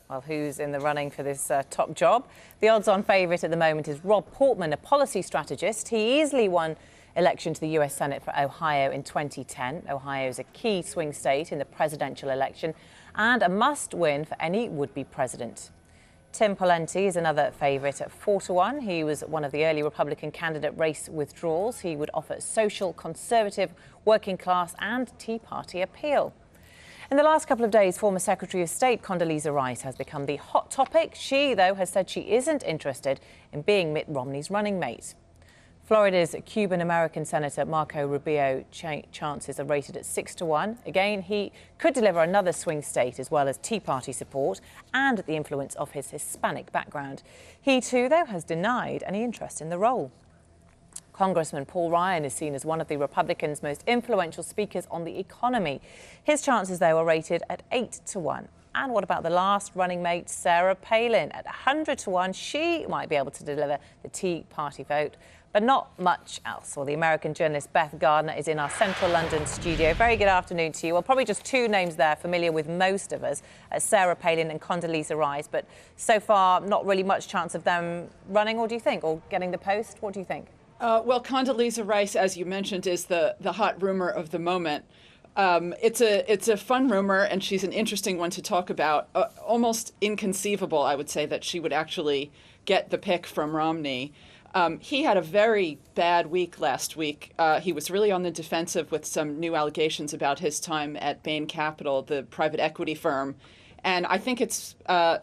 Well, who's in the running for this top job? The odds-on favourite at the moment is Rob Portman, a policy strategist. He easily won election to the US Senate for Ohio in 2010. Ohio is a key swing state in the presidential election and a must-win for any would-be president. Tim Pawlenty is another favourite at 4-1. He was one of the early Republican candidate race withdrawals. He would offer social, conservative, working class and Tea Party appeal. In the last couple of days, former Secretary of State Condoleezza Rice has become the hot topic. She, though, has said she isn't interested in being Mitt Romney's running mate. Florida's Cuban-American Senator Marco Rubio chances are rated at 6-1. Again, he could deliver another swing state as well as Tea Party support and the influence of his Hispanic background. He, too, though, has denied any interest in the role. Congressman Paul Ryan is seen as one of the Republicans' most influential speakers on the economy. His chances, though, are rated at 8-1. And what about the last running mate, Sarah Palin? At 100-1, she might be able to deliver the Tea Party vote, but not much else. Well, the American journalist Beth Gardner is in our central London studio. Very good afternoon to you. Well, probably just two names there familiar with most of us, Sarah Palin and Condoleezza Rice, but so far not really much chance of them running, or do you think, or getting the post? What do you think? Well, Condoleezza Rice, as you mentioned, is the hot rumor of the moment. It's a fun rumor, and she's an interesting one to talk about. Almost inconceivable, I would say, that she would actually get the pick from Romney. He had a very bad week last week. He was really on the defensive with some new allegations about his time at Bain Capital, the private equity firm. And I think it's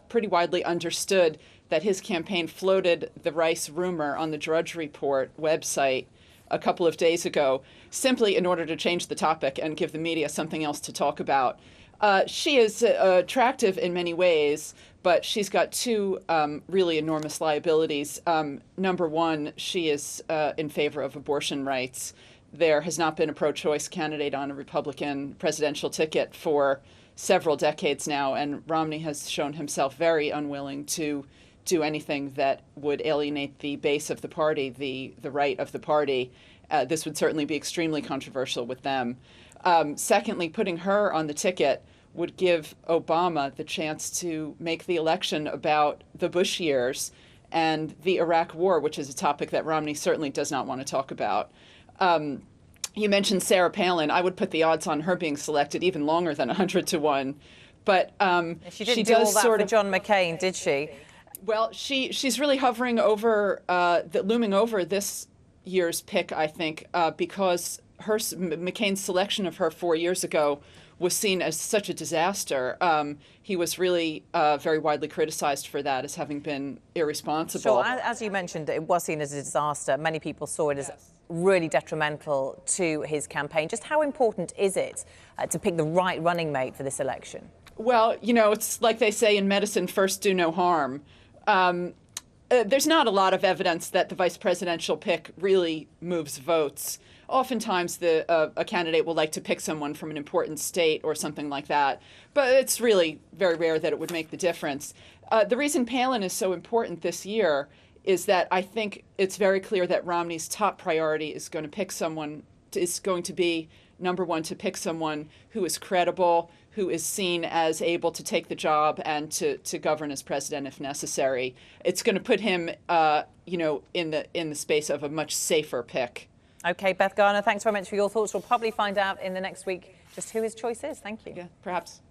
pretty widely understood that his campaign floated the Rice rumor on the Drudge Report website a couple of days ago, simply in order to change the topic and give the media something else to talk about. She is attractive in many ways, but she's got two really enormous liabilities. Number one, she is in favor of abortion rights. There has not been a pro-choice candidate on a Republican presidential ticket for several decades now, and Romney has shown himself very unwilling to do anything that would alienate the base of the party, the right of the party. This would certainly be extremely controversial with them. Secondly, putting her on the ticket would give Obama the chance to make the election about the Bush years and the Iraq War, which is a topic that Romney certainly does not want to talk about. You mentioned Sarah Palin. I would put the odds on her being selected even longer than 100-1. But she didn't do all that for John McCain, did she? Well, she's really hovering over, looming over this year's pick, I think, because McCain's selection of her 4 years ago was seen as such a disaster. He was really very widely criticized for that as having been irresponsible. Sure, as you mentioned, it was seen as a disaster. Many people saw it as really detrimental to his campaign. Just how important is it to pick the right running mate for this election? Well, you know, it's like they say in medicine, first do no harm. There's not a lot of evidence that the vice presidential pick really moves votes. Oftentimes, a candidate will like to pick someone from an important state or something like that, but it's really very rare that it would make the difference. The reason Palin is so important this year is that I think it's very clear that Romney's top priority is going to be, number one, to pick someone who is credible, who is seen as able to take the job and to govern as president if necessary. It's going to put him, in the space of a much safer pick. OK, Beth Gardner, thanks very much for your thoughts. We'll probably find out in the next week just who his choice is. Thank you. Yeah, perhaps.